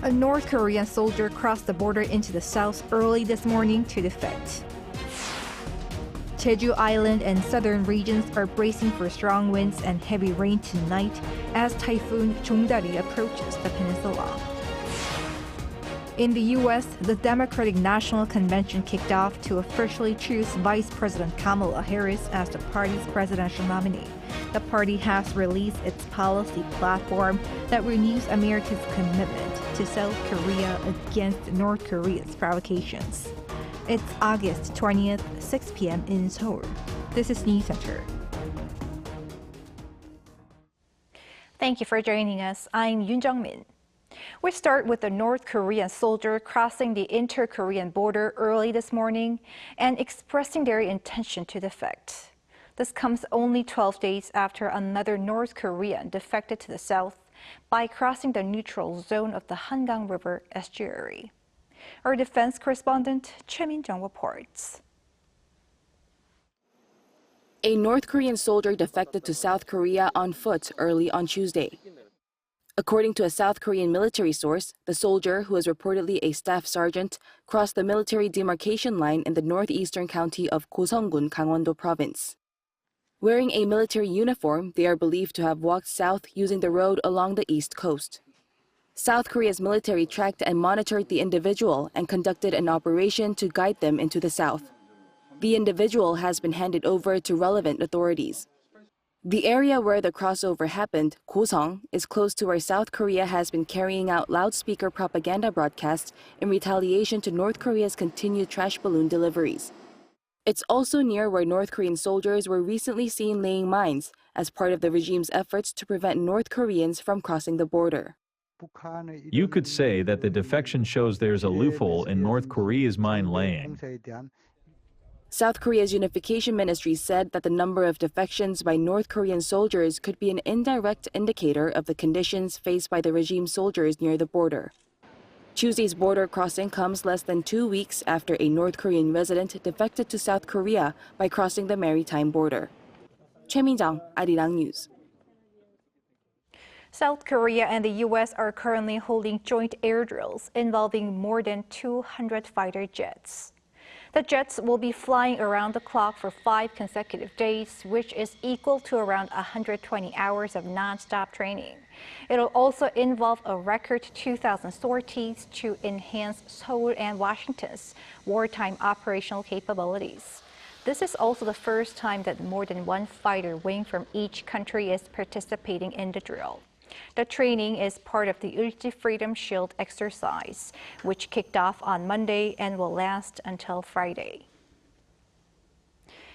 A North Korean soldier crossed the border into the south early this morning to defect. Jeju Island and southern regions are bracing for strong winds and heavy rain tonight as Typhoon Jongdari approaches the peninsula. In the U.S., the Democratic National Convention kicked off to officially choose Vice President Kamala Harris as the party's presidential nominee. The party has released its policy platform that renews America's commitment to South Korea against North Korea's provocations. It's August 20th, 6 p.m. in Seoul. This is Newscenter. Thank you for joining us. I'm Yoon Jung-min. We start with a North Korean soldier crossing the inter-Korean border early this morning and expressing their intention to defect. This comes only 12 days after another North Korean defected to the south by crossing the neutral zone of the Hangang River estuary. Our defense correspondent, Choi Min-jung, reports. A North Korean soldier defected to South Korea on foot early on Tuesday. According to a South Korean military source, the soldier, who is reportedly a staff sergeant, crossed the military demarcation line in the northeastern county of Goseong-gun, Gangwon-do province. Wearing a military uniform, they are believed to have walked south using the road along the east coast. South Korea's military tracked and monitored the individual and conducted an operation to guide them into the south. The individual has been handed over to relevant authorities. The area where the crossover happened, Goseong, is close to where South Korea has been carrying out loudspeaker propaganda broadcasts in retaliation to North Korea's continued trash balloon deliveries. It's also near where North Korean soldiers were recently seen laying mines as part of the regime's efforts to prevent North Koreans from crossing the border. You could say that the defection shows there's a loophole in North Korea's mine laying. South Korea's unification ministry said that the number of defections by North Korean soldiers could be an indirect indicator of the conditions faced by the regime soldiers near the border. Tuesday's border crossing comes less than 2 weeks after a North Korean resident defected to South Korea by crossing the maritime border. Choi Min-jung, Arirang News. South Korea and the U.S. are currently holding joint air drills involving more than 200 fighter jets. The jets will be flying around the clock for 5 consecutive days, which is equal to around 120 hours of non-stop training. It'll also involve a record 2,000 sorties to enhance Seoul and Washington's wartime operational capabilities. This is also the first time that more than one fighter wing from each country is participating in the drill. The training is part of the Ulji Freedom Shield exercise, which kicked off on Monday and will last until Friday.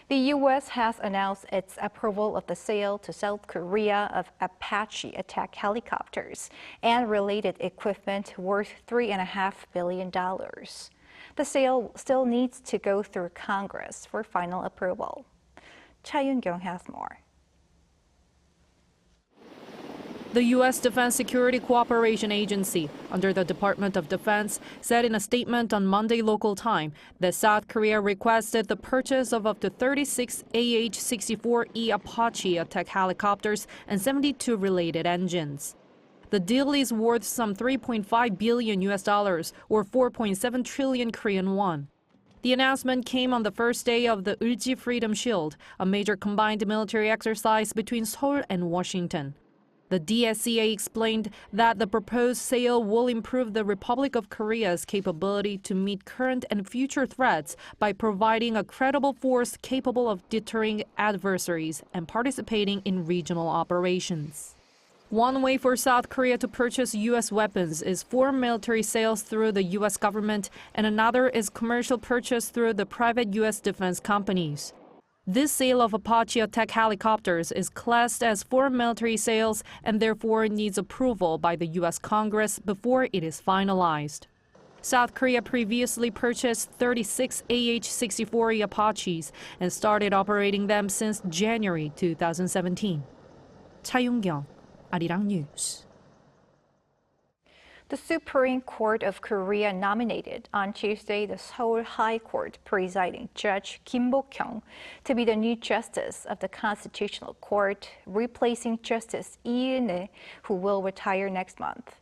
The U.S. has announced its approval of the sale to South Korea of Apache attack helicopters and related equipment worth $3.5 billion. The sale still needs to go through Congress for final approval. Cha Eun-kyung has more. The U.S. Defense Security Cooperation Agency, under the Department of Defense, said in a statement on Monday local time that South Korea requested the purchase of up to 36 AH-64E Apache attack helicopters and 72 related engines. The deal is worth some $3.5 billion or 4.7 trillion Korean won. The announcement came on the first day of the Ulji Freedom Shield, a major combined military exercise between Seoul and Washington. The DSCA explained that the proposed sale will improve the Republic of Korea's capability to meet current and future threats by providing a credible force capable of deterring adversaries and participating in regional operations. One way for South Korea to purchase U.S. weapons is foreign military sales through the U.S. government, and another is commercial purchase through the private U.S. defense companies. This sale of Apache attack helicopters is classed as foreign military sales and therefore needs approval by the U.S. Congress before it is finalized. South Korea previously purchased 36 AH-64E Apaches and started operating them since January 2017. Cha Eun-kyung, Arirang News. The Supreme Court of Korea nominated on Tuesday the Seoul High Court presiding judge Kim Bok-hyeong to be the new justice of the Constitutional Court, replacing Justice Lee Eun-hye, who will retire next month.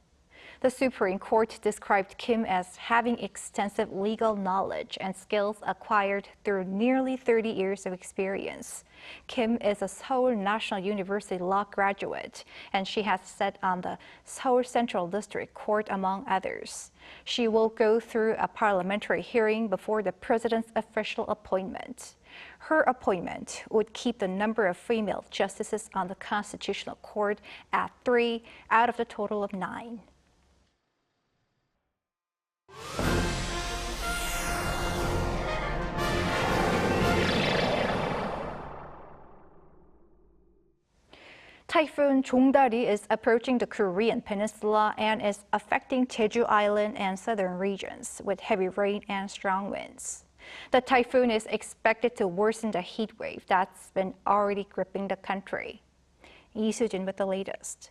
The Supreme Court described Kim as having extensive legal knowledge and skills acquired through nearly 30 years of experience. Kim is a Seoul National University law graduate, and she has sat on the Seoul Central District Court, among others. She will go through a parliamentary hearing before the president's official appointment. Her appointment would keep the number of female justices on the Constitutional Court at 3 out of the total of 9. Typhoon Jongdari is approaching the Korean Peninsula and is affecting Jeju Island and southern regions with heavy rain and strong winds. The typhoon is expected to worsen the heat wave that's been already gripping the country. Lee Soo-jin with the latest.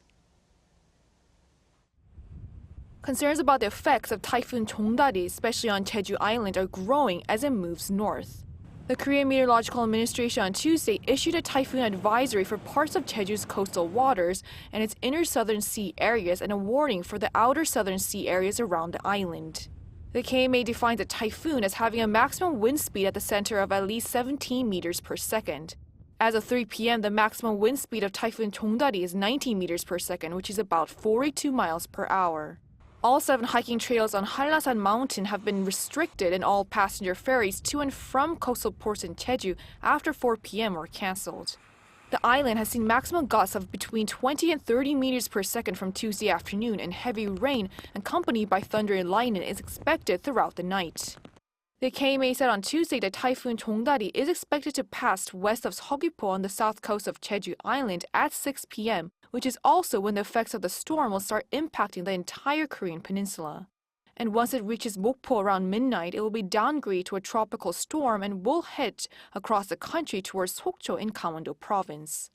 Concerns about the effects of Typhoon Jongdari, especially on Jeju Island, are growing as it moves north. The Korean Meteorological Administration on Tuesday issued a typhoon advisory for parts of Jeju's coastal waters and its inner southern sea areas and a warning for the outer southern sea areas around the island. The KMA defines a typhoon as having a maximum wind speed at the center of at least 17 meters per second. As of 3 p.m., the maximum wind speed of Typhoon Jongdari is 19 meters per second, which is about 42 miles per hour. All 7 hiking trails on Hallasan Mountain have been restricted, and all passenger ferries to and from coastal ports in Jeju after 4 p.m. were cancelled. The island has seen maximum gusts of between 20 and 30 meters per second from Tuesday afternoon, and heavy rain accompanied by thunder and lightning is expected throughout the night. The KMA said on Tuesday that Typhoon Jongdari is expected to pass west of Seogwipo on the south coast of Jeju Island at 6 p.m., which is also when the effects of the storm will start impacting the entire Korean peninsula. And once it reaches Mokpo around midnight, it will be downgraded to a tropical storm and will head across the country towards Sokcho in Gangwon-do province.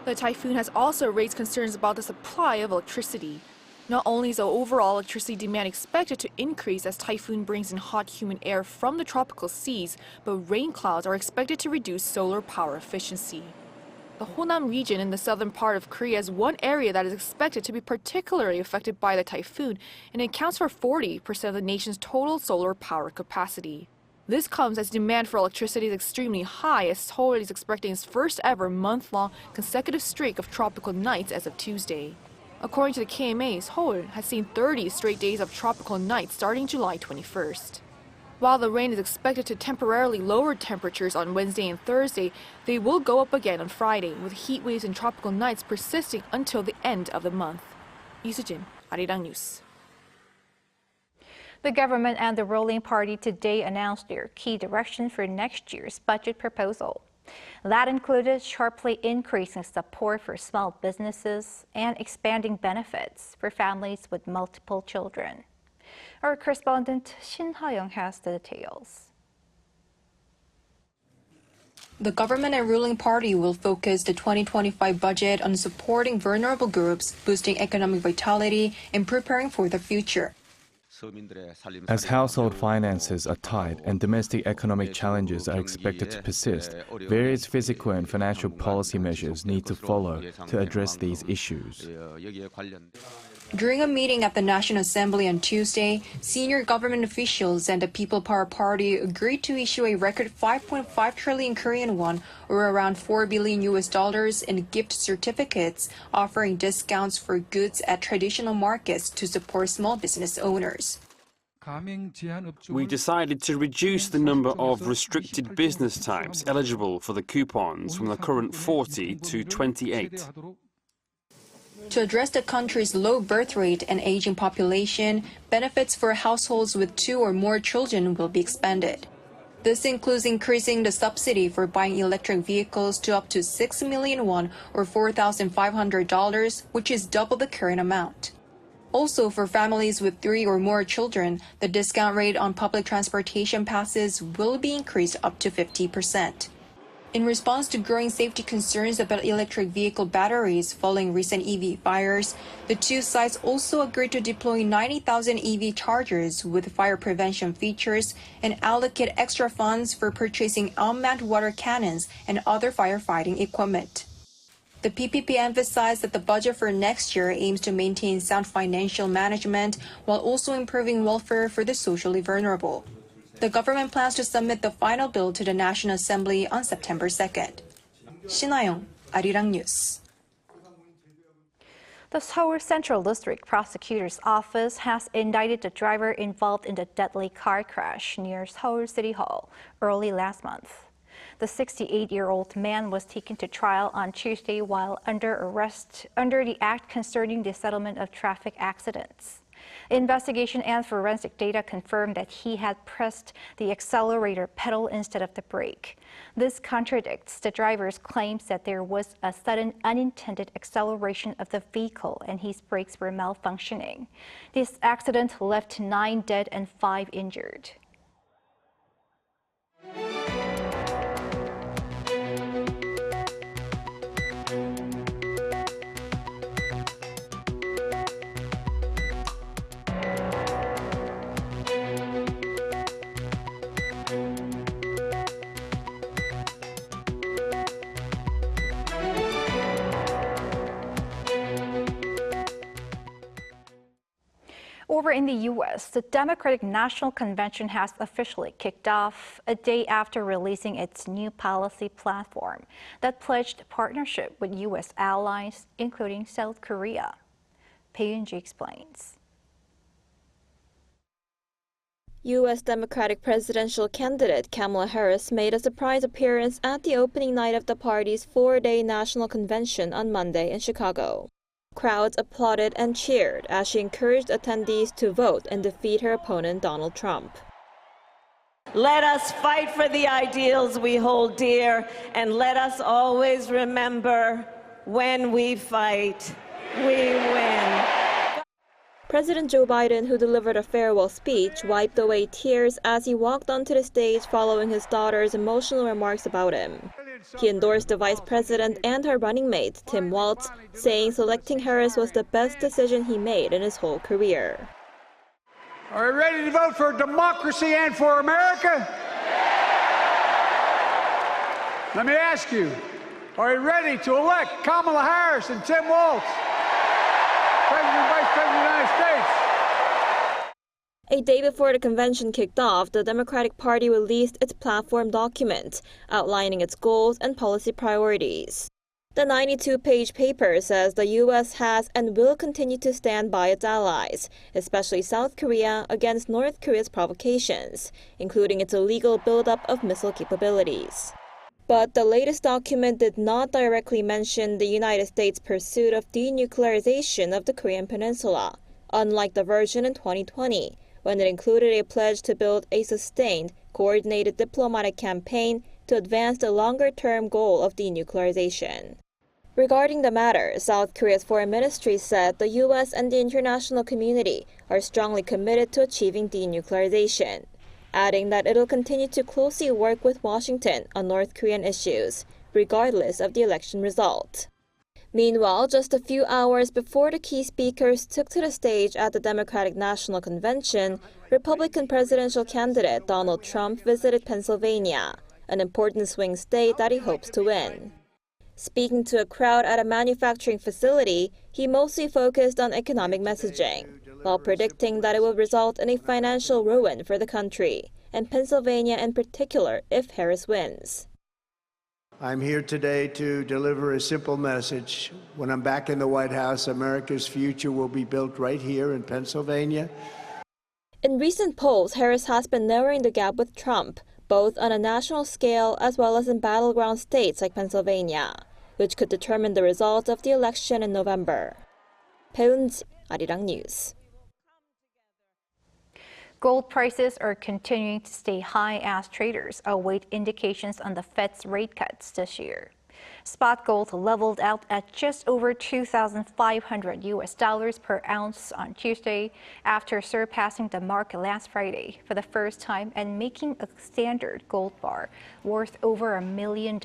The typhoon has also raised concerns about the supply of electricity. Not only is the overall electricity demand expected to increase as typhoon brings in hot humid air from the tropical seas, but rain clouds are expected to reduce solar power efficiency. The Honam region in the southern part of Korea is one area that is expected to be particularly affected by the typhoon, and it accounts for 40% of the nation's total solar power capacity. This comes as demand for electricity is extremely high, as Seoul is expecting its first ever month-long consecutive streak of tropical nights as of Tuesday. According to the KMA, Seoul has seen 30 straight days of tropical nights starting July 21st. While the rain is expected to temporarily lower temperatures on Wednesday and Thursday, they will go up again on Friday, with heat waves and tropical nights persisting until the end of the month. Lee Soo-jin, Arirang News. The government and the ruling party today announced their key direction for next year's budget proposal. That included sharply increasing support for small businesses and expanding benefits for families with multiple children. Our correspondent Shin Ha-young has the details. The government and ruling party will focus the 2025 budget on supporting vulnerable groups, boosting economic vitality, and preparing for the future. As household finances are tight and domestic economic challenges are expected to persist, various physical and financial policy measures need to follow to address these issues. During a meeting at the National Assembly on Tuesday, senior government officials and the People Power Party agreed to issue a record 5.5 trillion Korean won, or around $4 billion in gift certificates, offering discounts for goods at traditional markets to support small business owners. We decided to reduce the number of restricted business types eligible for the coupons from the current 40 to 28. To address the country's low birth rate and aging population, benefits for households with 2 or more children will be expanded. This includes increasing the subsidy for buying electric vehicles to up to 6 million won, or $4,500, which is double the current amount. Also, for families with 3 or more children, the discount rate on public transportation passes will be increased up to 50%. In response to growing safety concerns about electric vehicle batteries following recent EV fires, the two sides also agreed to deploy 90,000 EV chargers with fire prevention features and allocate extra funds for purchasing unmanned water cannons and other firefighting equipment. The PPP emphasized that the budget for next year aims to maintain sound financial management while also improving welfare for the socially vulnerable. The government plans to submit the final bill to the National Assembly on September 2nd. 신하영, Arirang News. The Seoul Central District Prosecutor's Office has indicted the driver involved in the deadly car crash near Seoul City Hall early last month. The 68-year-old man was taken to trial on Tuesday while under arrest under the Act concerning the settlement of traffic accidents. Investigation and forensic data confirmed that he had pressed the accelerator pedal instead of the brake. This contradicts the driver's claims that there was a sudden unintended acceleration of the vehicle and his brakes were malfunctioning. This accident left 9 dead and 5 injured. Over in the U.S., the Democratic National Convention has officially kicked off a day after releasing its new policy platform that pledged partnership with U.S. allies, including South Korea. Pei-Yun-ji explains. U.S. Democratic presidential candidate Kamala Harris made a surprise appearance at the opening night of the party's 4-day national convention on Monday in Chicago. Crowds applauded and cheered as she encouraged attendees to vote and defeat her opponent, Donald Trump. Let us fight for the ideals we hold dear, and let us always remember, when we fight, we win. President Joe Biden, who delivered a farewell speech, wiped away tears as he walked onto the stage following his daughter's emotional remarks about him. He endorsed the vice president and her running mate, Tim Walz, saying selecting Harris was the best decision he made in his whole career. Are we ready to vote for democracy and for America? Let me ask you, are you ready to elect Kamala Harris and Tim Walz, President and Vice President of the United States? A day before the convention kicked off, the Democratic Party released its platform document, outlining its goals and policy priorities. The 92-page paper says the U.S. has and will continue to stand by its allies, especially South Korea, against North Korea's provocations, including its illegal buildup of missile capabilities. But the latest document did not directly mention the United States' pursuit of denuclearization of the Korean Peninsula, unlike the version in 2020, when it included a pledge to build a sustained, coordinated diplomatic campaign to advance the longer-term goal of denuclearization. Regarding the matter, South Korea's foreign ministry said the U.S. and the international community are strongly committed to achieving denuclearization, adding that it will continue to closely work with Washington on North Korean issues, regardless of the election result. Meanwhile, just a few hours before the key speakers took to the stage at the Democratic National Convention, Republican presidential candidate Donald Trump visited Pennsylvania, an important swing state that he hopes to win. Speaking to a crowd at a manufacturing facility, he mostly focused on economic messaging, while predicting that it will result in a financial ruin for the country, and Pennsylvania in particular if Harris wins. I'm here today to deliver a simple message. When I'm back in the White House, America's future will be built right here in Pennsylvania. In recent polls, Harris has been narrowing the gap with Trump, both on a national scale as well as in battleground states like Pennsylvania, which could determine the results of the election in November. Pei-Yun-ji, Arirang News. Gold prices are continuing to stay high as traders await indications on the Fed's rate cuts this year. Spot gold leveled out at just over $2,500 per ounce on Tuesday after surpassing the mark last Friday for the first time and making a standard gold bar worth over $1 million.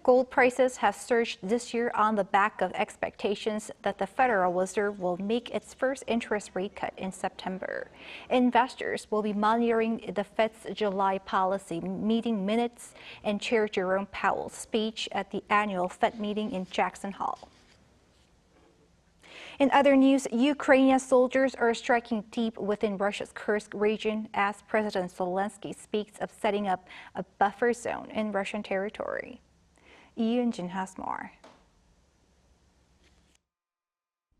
Gold prices have surged this year on the back of expectations that the Federal Reserve will make its first interest rate cut in September. Investors will be monitoring the Fed's July policy meeting minutes and Chair Jerome Powell's speech at the annual Fed meeting in Jackson Hole. In other news, Ukrainian soldiers are striking deep within Russia's Kursk region as President Zelenskyy speaks of setting up a buffer zone in Russian territory. Yoon-jin has more.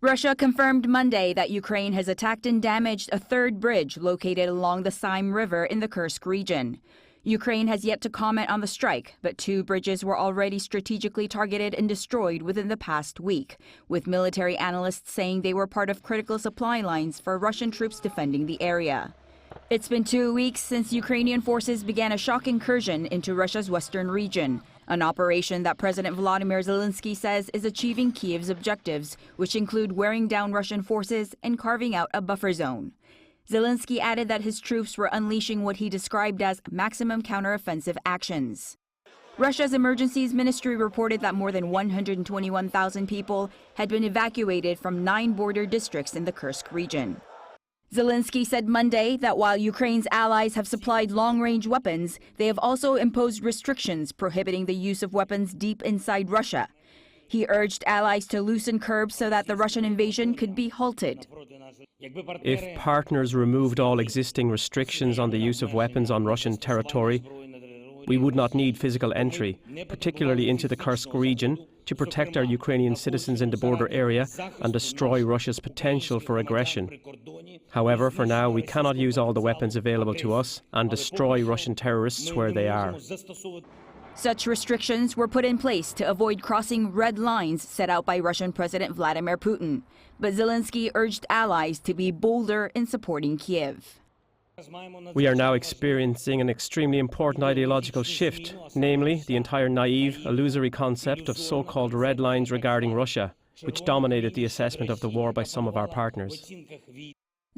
Russia confirmed Monday that Ukraine has attacked and damaged a third bridge located along the Seim River in the Kursk region. Ukraine has yet to comment on the strike, but 2 bridges were already strategically targeted and destroyed within the past week, with military analysts saying they were part of critical supply lines for Russian troops defending the area. It's been 2 weeks since Ukrainian forces began a shock incursion into Russia's western region, an operation that President Volodymyr Zelenskyy says is achieving Kiev's objectives, which include wearing down Russian forces and carving out a buffer zone. Zelenskyy added that his troops were unleashing what he described as maximum counteroffensive actions. Russia's emergencies ministry reported that more than 121,000 people had been evacuated from 9 border districts in the Kursk region. Zelenskyy said Monday that while Ukraine's allies have supplied long-range weapons, they have also imposed restrictions prohibiting the use of weapons deep inside Russia. He urged allies to loosen curbs so that the Russian invasion could be halted. If partners removed all existing restrictions on the use of weapons on Russian territory, we would not need physical entry, particularly into the Kursk region, to protect our Ukrainian citizens in the border area and destroy Russia's potential for aggression. However, for now, we cannot use all the weapons available to us and destroy Russian terrorists where they are. Such restrictions were put in place to avoid crossing red lines set out by Russian President Vladimir Putin. But Zelenskyy urged allies to be bolder in supporting Kiev. We are now experiencing an extremely important ideological shift, namely the entire naive, illusory concept of so-called red lines regarding Russia, which dominated the assessment of the war by some of our partners.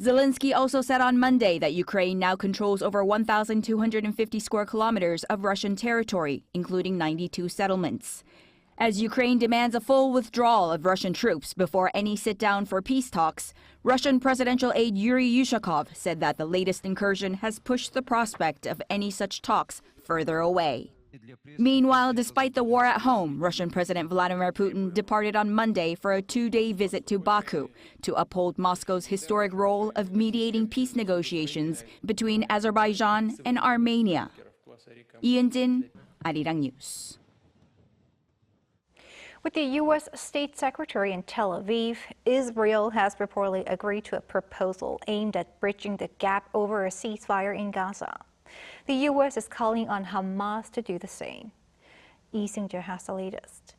Zelenskyy also said on Monday that Ukraine now controls over 1,250 square kilometers of Russian territory, including 92 settlements. As Ukraine demands a full withdrawal of Russian troops before any sit-down for peace talks, Russian presidential aide Yuri Yushakov said that the latest incursion has pushed the prospect of any such talks further away. Meanwhile, despite the war at home, Russian President Vladimir Putin departed on Monday for a 2-day visit to Baku to uphold Moscow's historic role of mediating peace negotiations between Azerbaijan and Armenia. Yoon-jin, Arirang News. With the U.S. State Secretary in Tel Aviv, Israel has reportedly agreed to a proposal aimed at bridging the gap over a ceasefire in Gaza. The U.S. is calling on Hamas to do the same. Lee Seung-jae has the latest.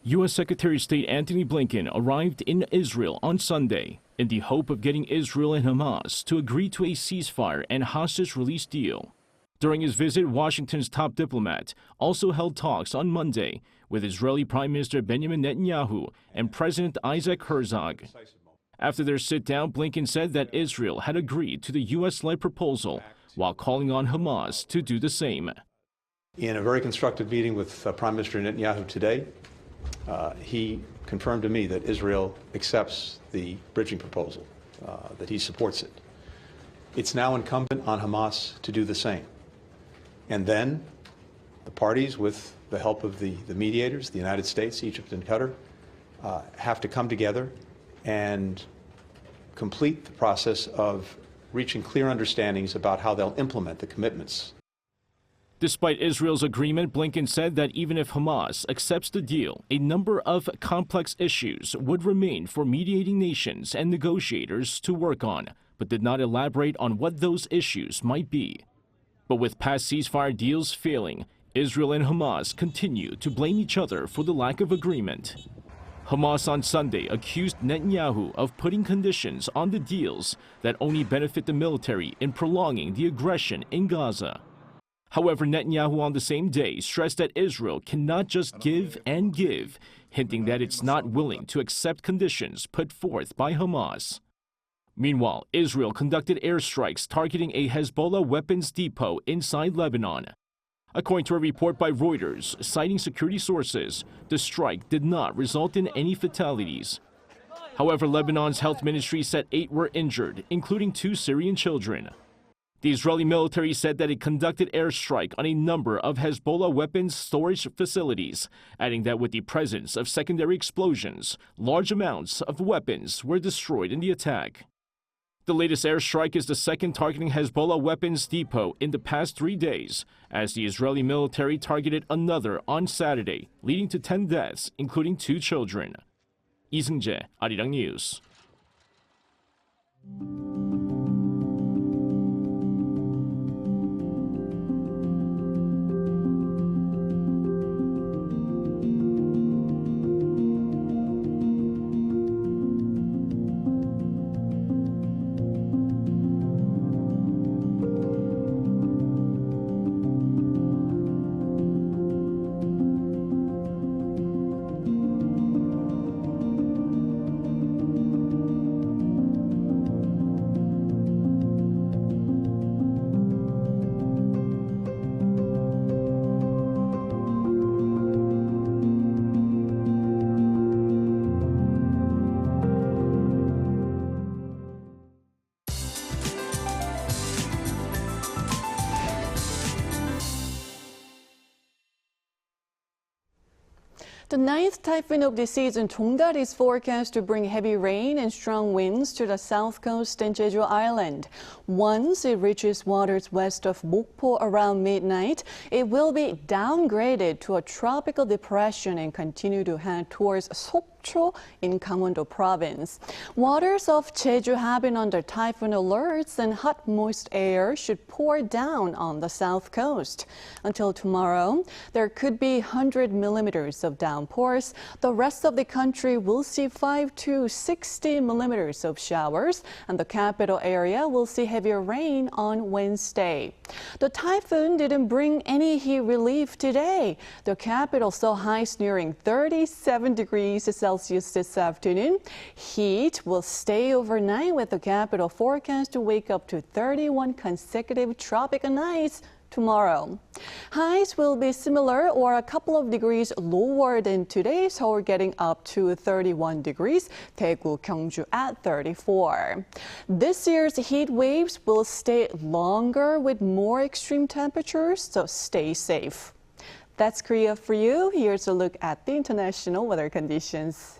U.S. Secretary of State Antony Blinken arrived in Israel on Sunday in the hope of getting Israel and Hamas to agree to a ceasefire and hostage release deal. During his visit, Washington's top diplomat also held talks on Monday with Israeli Prime Minister Benjamin Netanyahu and President Isaac Herzog. After their sit-down, Blinken said that Israel had agreed to the U.S.-led proposal while calling on Hamas to do the same. In a very constructive meeting with Prime Minister Netanyahu today, he confirmed to me that Israel accepts the bridging proposal, that he supports it. It's now incumbent on Hamas to do the same. And then the parties, with the help of the mediators, the United States, Egypt, and Qatar, have to come together and complete the process of reaching clear understandings about how they'll implement the commitments. Despite Israel's agreement, Blinken said that even if Hamas accepts the deal, a number of complex issues would remain for mediating nations and negotiators to work on, but did not elaborate on what those issues might be. But with past ceasefire deals failing, Israel and Hamas continue to blame each other for the lack of agreement. Hamas on Sunday accused Netanyahu of putting conditions on the deals that only benefit the military in prolonging the aggression in Gaza. However, Netanyahu on the same day stressed that Israel cannot just give and give, hinting that it's not willing to accept conditions put forth by Hamas. Meanwhile, Israel conducted airstrikes targeting a Hezbollah weapons depot inside Lebanon. According to a report by Reuters, citing security sources, the strike did not result in any fatalities. However, Lebanon's health ministry said 8 were injured, including 2 Syrian children. The Israeli military said that it conducted airstrike on a number of Hezbollah weapons storage facilities, adding that with the presence of secondary explosions, large amounts of weapons were destroyed in the attack. The latest airstrike is the second targeting Hezbollah weapons depot in the past 3 days, as the Israeli military targeted another on Saturday, leading to 10 deaths, including 2 children. Lee Seung-jae, Arirang News. The 9th typhoon of the season, Jongdari, is forecast to bring heavy rain and strong winds to the south coast and Jeju Island. Once it reaches waters west of Mokpo around midnight, it will be downgraded to a tropical depression and continue to head towards Sokcho in Gangwon-do province. Waters of Jeju have been under typhoon alerts, and hot, moist air should pour down on the south coast. Until tomorrow, there could be 100 millimeters of downpours. The rest of the country will see 5 to 60 millimeters of showers, and the capital area will see heavier rain on Wednesday. The typhoon didn't bring any heat relief today. The capital saw highs nearing 37 degrees Celsius this afternoon. Heat will stay overnight, with the capital forecast to wake up to 31 consecutive tropical nights tomorrow. Highs will be similar or a couple of degrees lower than today, Seoul getting up to 31 degrees, Daegu, Gyeongju at 34. This year's heat waves will stay longer with more extreme temperatures, so stay safe. That's Korea for you. Here's a look at the international weather conditions.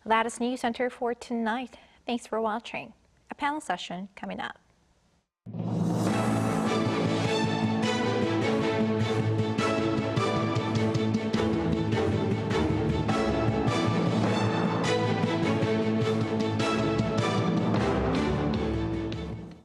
That is Newscenter for tonight. Thanks for watching. A panel session coming up.